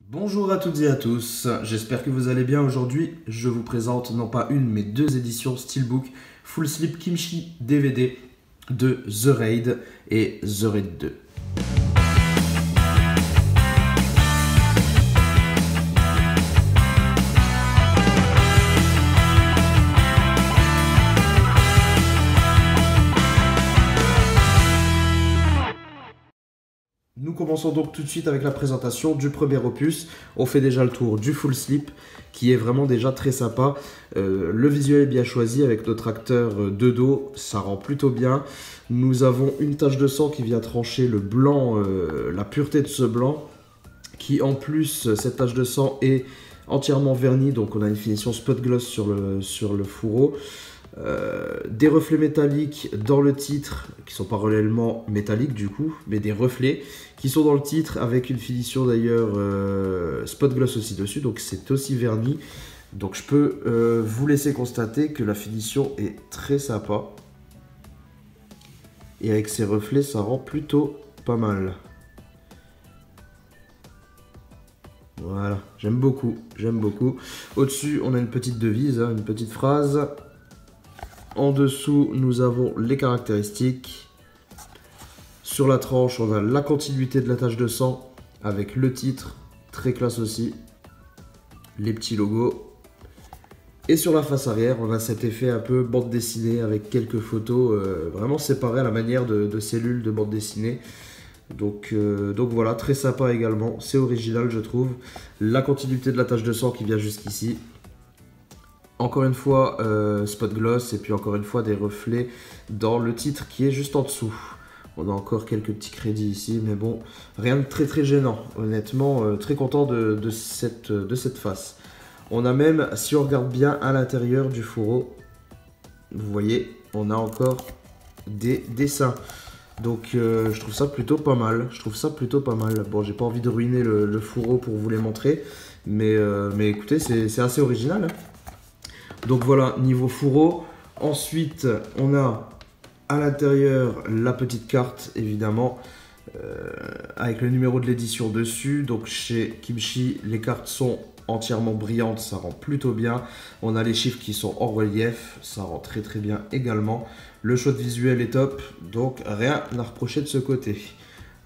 Bonjour à toutes et à tous, j'espère que vous allez bien. Aujourd'hui, je vous présente non pas une mais deux éditions Steelbook Full Slip Kimchi DVD de The Raid et The Raid 2. Nous commençons donc tout de suite avec la présentation du premier opus. On fait déjà le tour du full slip qui est vraiment déjà très sympa. Le visuel est bien choisi avec notre acteur de dos, ça rend plutôt bien. Nous avons une tache de sang qui vient trancher le blanc, la pureté de ce blanc. Qui en plus, cette tache de sang est entièrement vernie, donc on a une finition spot gloss sur le fourreau. Des reflets métalliques dans le titre, qui sont pas réellement métalliques du coup, mais des reflets qui sont dans le titre avec une finition d'ailleurs spot gloss aussi dessus, donc c'est aussi verni. Donc je peux vous laisser constater que la finition est très sympa. Et avec ces reflets, ça rend plutôt pas mal. Voilà, j'aime beaucoup, j'aime beaucoup. Au-dessus, on a une petite devise, hein, une petite phrase. En dessous, nous avons les caractéristiques. Sur la tranche, on a la continuité de la tache de sang avec le titre, très classe aussi. Les petits logos. Et sur la face arrière, on a cet effet un peu bande dessinée avec quelques photos vraiment séparées à la manière de cellules de bande dessinée. Donc voilà, très sympa également. C'est original, je trouve. La continuité de la tache de sang qui vient jusqu'ici. Encore une fois, spot gloss et puis encore une fois des reflets dans le titre qui est juste en dessous. On a encore quelques petits crédits ici, mais bon, rien de très gênant. Honnêtement, très content de cette face. On a même, si on regarde bien à l'intérieur du fourreau, vous voyez, on a encore des dessins. Donc je trouve ça plutôt pas mal. Bon, j'ai pas envie de ruiner le fourreau pour vous les montrer, mais écoutez, c'est assez original, hein. Donc voilà, niveau fourreau. Ensuite, on a à l'intérieur la petite carte, évidemment, avec le numéro de l'édition dessus. Donc chez Kimchi, les cartes sont entièrement brillantes, ça rend plutôt bien. On a les chiffres qui sont en relief, ça rend très bien également. Le shot visuel est top, donc rien à reprocher de ce côté.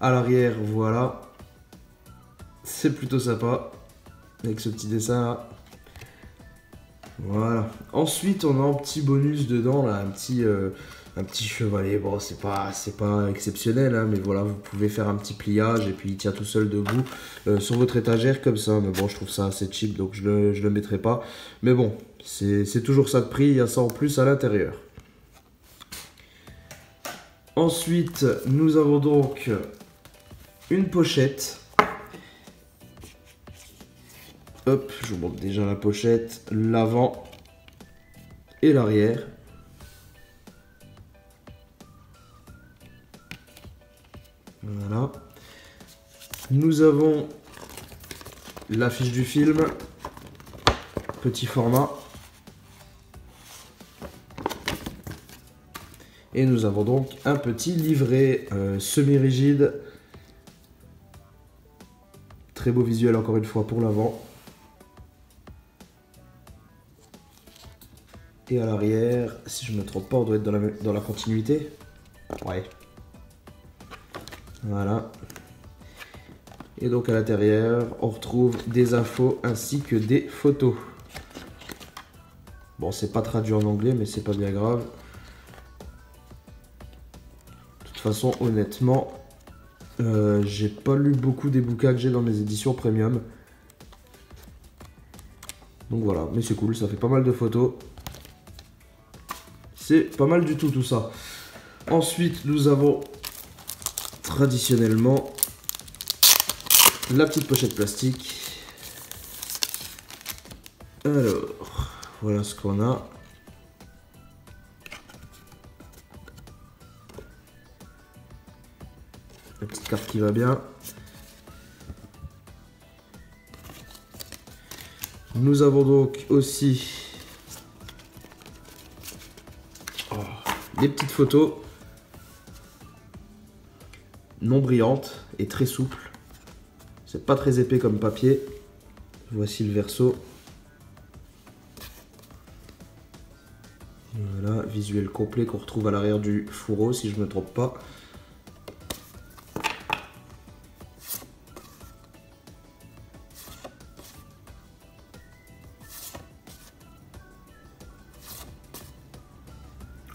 À l'arrière, voilà, c'est plutôt sympa, avec ce petit dessin là. Voilà. Ensuite, on a un petit bonus dedans, là, un petit chevalet. Bon, c'est pas exceptionnel, hein, mais voilà, vous pouvez faire un petit pliage et puis il tient tout seul debout sur votre étagère comme ça. Mais bon, je trouve ça assez cheap, donc je le mettrai pas. Mais bon, c'est toujours ça de prix. Il y a ça en plus à l'intérieur. Ensuite, nous avons donc une pochette. Hop, je vous montre déjà la pochette, l'avant et l'arrière. Voilà. Nous avons l'affiche du film, petit format. Et nous avons donc un petit livret semi-rigide. Très beau visuel encore une fois pour l'avant. Et à l'arrière, si je ne me trompe pas, on doit être dans la continuité. Ouais. Voilà. Et donc à l'intérieur, on retrouve des infos ainsi que des photos. Bon, c'est pas traduit en anglais, mais c'est pas bien grave. De toute façon, honnêtement, j'ai pas lu beaucoup des bouquins que j'ai dans mes éditions premium. Donc voilà, mais c'est cool, ça fait pas mal de photos. C'est pas mal du tout ça. Ensuite, nous avons traditionnellement la petite pochette plastique. Alors, voilà ce qu'on a. La petite carte qui va bien. Nous avons donc aussi des petites photos non brillantes et très souples. C'est pas très épais comme papier. Voici le verso. Voilà, visuel complet qu'on retrouve à l'arrière du fourreau, si je ne me trompe pas.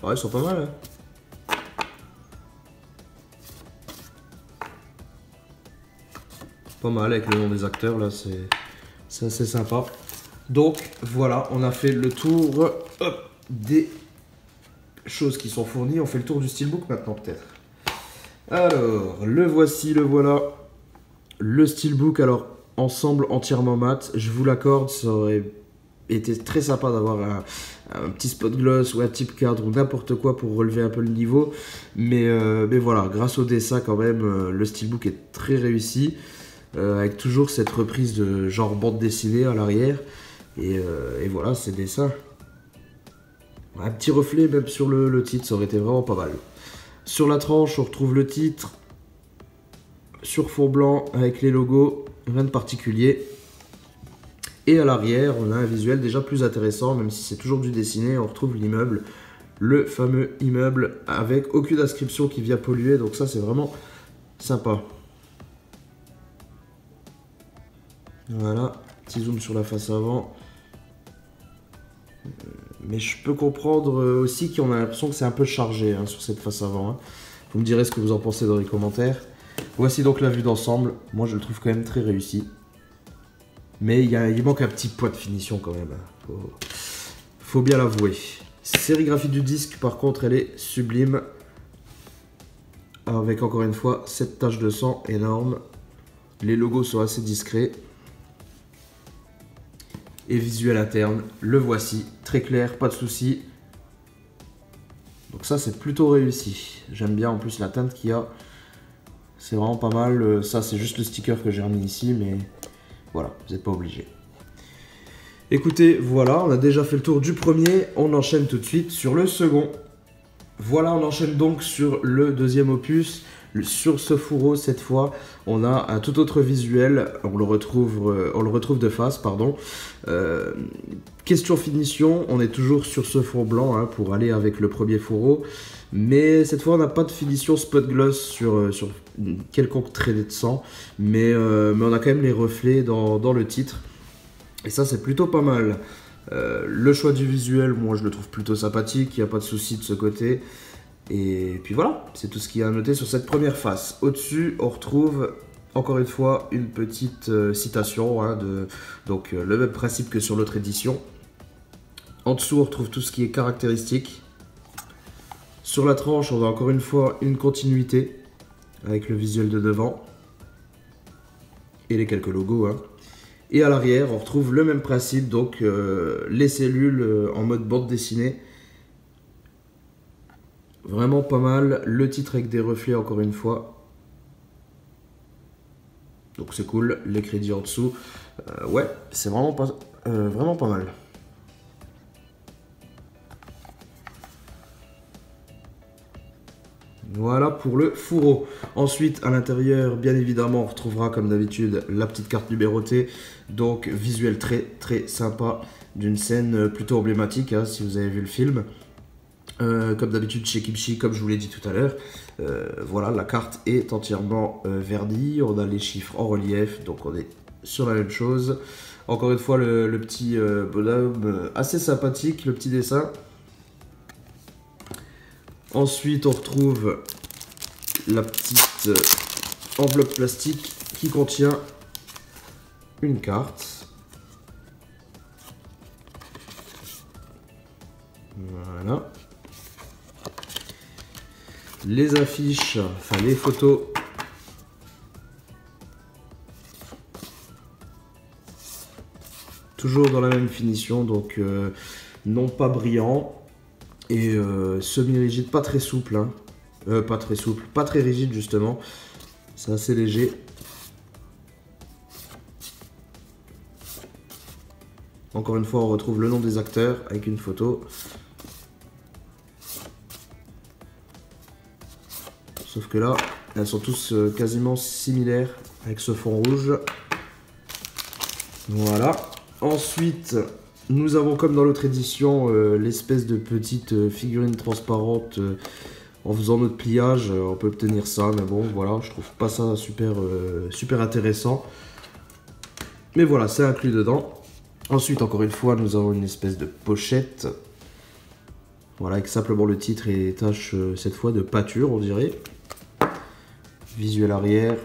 Ouais, ils sont pas mal, hein. Pas mal avec le nom des acteurs, là, c'est assez sympa. Donc, voilà, on a fait le tour des choses qui sont fournies. On fait le tour du steelbook maintenant, peut-être. Alors, le voici, le voilà. Le steelbook, alors, ensemble entièrement mat. Je vous l'accorde, ça aurait été très sympa d'avoir un petit spot gloss ou un type cadre ou n'importe quoi pour relever un peu le niveau. Mais voilà, grâce au dessin quand même, le steelbook est très réussi. Avec toujours cette reprise de genre bande dessinée à l'arrière. Et voilà, ces dessins. Un petit reflet même sur le titre, ça aurait été vraiment pas mal. Sur la tranche, on retrouve le titre. Sur fond blanc avec les logos, rien de particulier. Et à l'arrière, on a un visuel déjà plus intéressant, même si c'est toujours du dessiné. On retrouve l'immeuble, le fameux immeuble avec aucune inscription qui vient polluer. Donc ça, c'est vraiment sympa. Voilà, petit zoom sur la face avant. Mais je peux comprendre aussi qu'on a l'impression que c'est un peu chargé hein, sur cette face avant. Hein. Vous me direz ce que vous en pensez dans les commentaires. Voici donc la vue d'ensemble. Moi, je le trouve quand même très réussi. Mais il manque un petit point de finition quand même. Faut bien l'avouer. Sérigraphie du disque, par contre, elle est sublime. Avec encore une fois cette tache de sang énorme. Les logos sont assez discrets. Et visuel interne, le voici. Très clair, pas de souci. Donc ça, c'est plutôt réussi. J'aime bien en plus la teinte qu'il y a. C'est vraiment pas mal. Ça, c'est juste le sticker que j'ai remis ici, mais voilà, vous n'êtes pas obligé. Écoutez, voilà, on a déjà fait le tour du premier. On enchaîne tout de suite sur le second. Voilà, on enchaîne donc sur le deuxième opus. Sur ce fourreau, cette fois, on a un tout autre visuel. On le retrouve de face, pardon. Question finition, on est toujours sur ce fond blanc hein, pour aller avec le premier fourreau. Mais cette fois, on n'a pas de finition spot gloss sur quelconque trait de sang. Mais on a quand même les reflets dans le titre. Et ça, c'est plutôt pas mal. Le choix du visuel, moi, je le trouve plutôt sympathique. Il n'y a pas de souci de ce côté. Et puis voilà, c'est tout ce qu'il y a à noter sur cette première face. Au-dessus, on retrouve encore une fois une petite citation. Hein, donc le même principe que sur l'autre édition. En dessous, on retrouve tout ce qui est caractéristique. Sur la tranche, on a encore une fois une continuité avec le visuel de devant. Et les quelques logos. Hein. Et à l'arrière, on retrouve le même principe. Donc les cellules en mode bande dessinée. Vraiment pas mal. Le titre avec des reflets encore une fois. Donc c'est cool. Les crédits en dessous. Ouais, c'est vraiment pas mal. Voilà pour le fourreau. Ensuite, à l'intérieur, bien évidemment, on retrouvera comme d'habitude la petite carte numérotée. Donc visuel très sympa d'une scène plutôt emblématique hein, si vous avez vu le film. Comme d'habitude chez Kimchi, comme je vous l'ai dit tout à l'heure, voilà, la carte est entièrement vernie, on a les chiffres en relief, donc on est sur la même chose. Encore une fois, le petit bonhomme assez sympathique, le petit dessin. Ensuite, on retrouve la petite enveloppe plastique qui contient une carte. Voilà. Les affiches, enfin les photos. Toujours dans la même finition, donc non pas brillant. Et semi-rigide, pas très souple. Hein. Pas très souple, pas très rigide justement. C'est assez léger. Encore une fois, on retrouve le nom des acteurs avec une photo. Sauf que là, elles sont tous quasiment similaires avec ce fond rouge. Voilà. Ensuite, nous avons comme dans l'autre édition l'espèce de petite figurine transparente en faisant notre pliage. On peut obtenir ça, mais bon, voilà, je trouve pas ça super intéressant. Mais voilà, c'est inclus dedans. Ensuite, encore une fois, nous avons une espèce de pochette. Voilà, avec simplement le titre et taches cette fois de pâture, on dirait. Visuel arrière.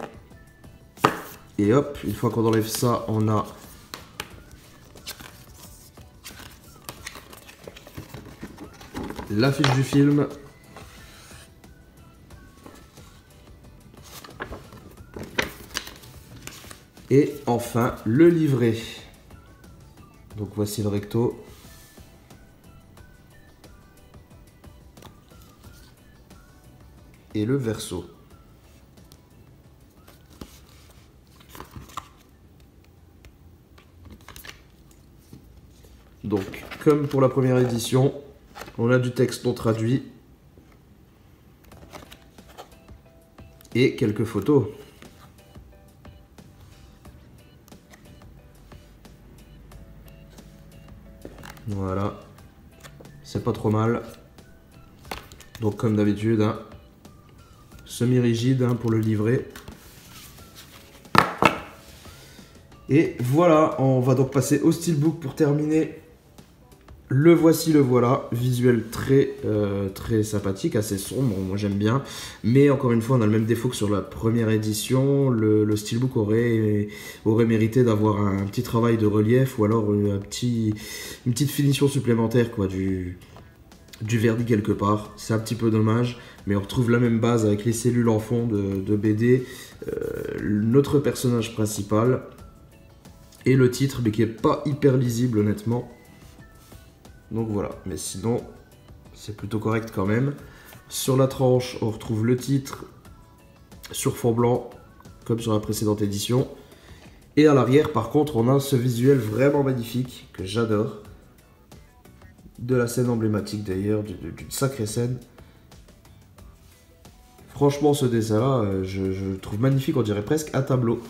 Et hop, une fois qu'on enlève ça, on a l'affiche du film. Et enfin, le livret. Donc voici le recto. Et le verso. Donc, comme pour la première édition, on a du texte non traduit et quelques photos. Voilà, c'est pas trop mal. Donc comme d'habitude, hein, semi-rigide hein, pour le livret. Et voilà, on va donc passer au steelbook pour terminer. Le voici, le voilà, visuel très sympathique, assez sombre, moi j'aime bien. Mais encore une fois, on a le même défaut que sur la première édition. Le steelbook aurait mérité d'avoir un petit travail de relief ou alors une petite finition supplémentaire quoi, du vernis quelque part. C'est un petit peu dommage, mais on retrouve la même base avec les cellules en fond de BD, notre personnage principal et le titre, mais qui est pas hyper lisible honnêtement. Donc voilà, mais sinon, c'est plutôt correct quand même. Sur la tranche, on retrouve le titre sur fond blanc, comme sur la précédente édition. Et à l'arrière, par contre, on a ce visuel vraiment magnifique, que j'adore. De la scène emblématique d'ailleurs, d'une sacrée scène. Franchement, ce dessin-là, je le trouve magnifique, on dirait presque un tableau.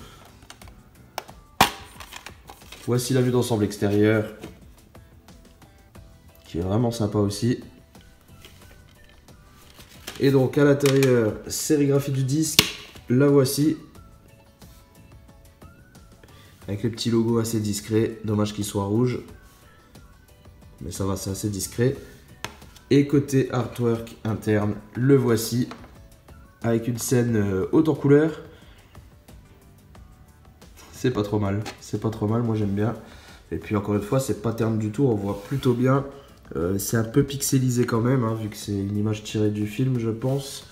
Voici la vue d'ensemble extérieure, qui est vraiment sympa aussi. Et donc à l'intérieur, sérigraphie du disque, la voici. Avec le petit logo assez discret, dommage qu'il soit rouge. Mais ça va, c'est assez discret. Et côté artwork interne, le voici. Avec une scène haute en couleur. C'est pas trop mal, moi j'aime bien. Et puis encore une fois, c'est pas terne du tout, on voit plutôt bien. C'est un peu pixelisé quand même, hein, vu que c'est une image tirée du film, je pense.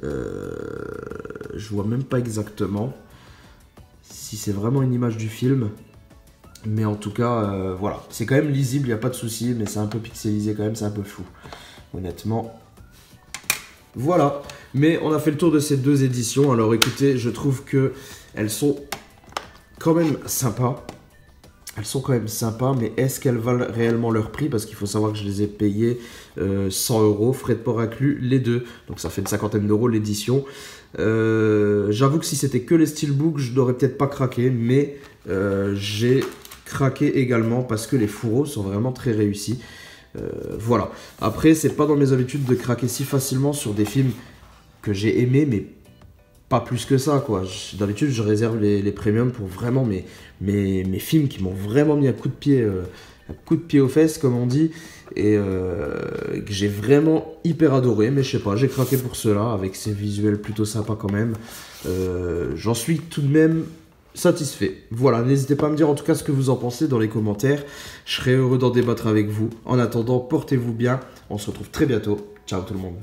Je vois même pas exactement si c'est vraiment une image du film. Mais en tout cas, voilà. C'est quand même lisible, il n'y a pas de souci, mais c'est un peu pixelisé quand même, c'est un peu flou. Honnêtement. Voilà. Mais on a fait le tour de ces deux éditions. Alors écoutez, je trouve que elles sont quand même sympas. Elles sont quand même sympas, mais est-ce qu'elles valent réellement leur prix? Parce qu'il faut savoir que je les ai payées 100 €, frais de port inclus, les deux. Donc ça fait une cinquantaine d'euros l'édition. J'avoue que si c'était que les steelbooks, je n'aurais peut-être pas craqué, mais j'ai craqué également parce que les fourreaux sont vraiment très réussis. Voilà. Après, c'est pas dans mes habitudes de craquer si facilement sur des films que j'ai aimés, mais pas plus que ça, quoi. D'habitude, je réserve les premiums pour vraiment mes films qui m'ont vraiment mis un coup de pied aux fesses, comme on dit, et que j'ai vraiment hyper adoré. Mais je sais pas, j'ai craqué pour ceux-là, avec ces visuels plutôt sympas quand même. J'en suis tout de même satisfait. Voilà, n'hésitez pas à me dire en tout cas ce que vous en pensez dans les commentaires. Je serai heureux d'en débattre avec vous. En attendant, portez-vous bien. On se retrouve très bientôt. Ciao tout le monde.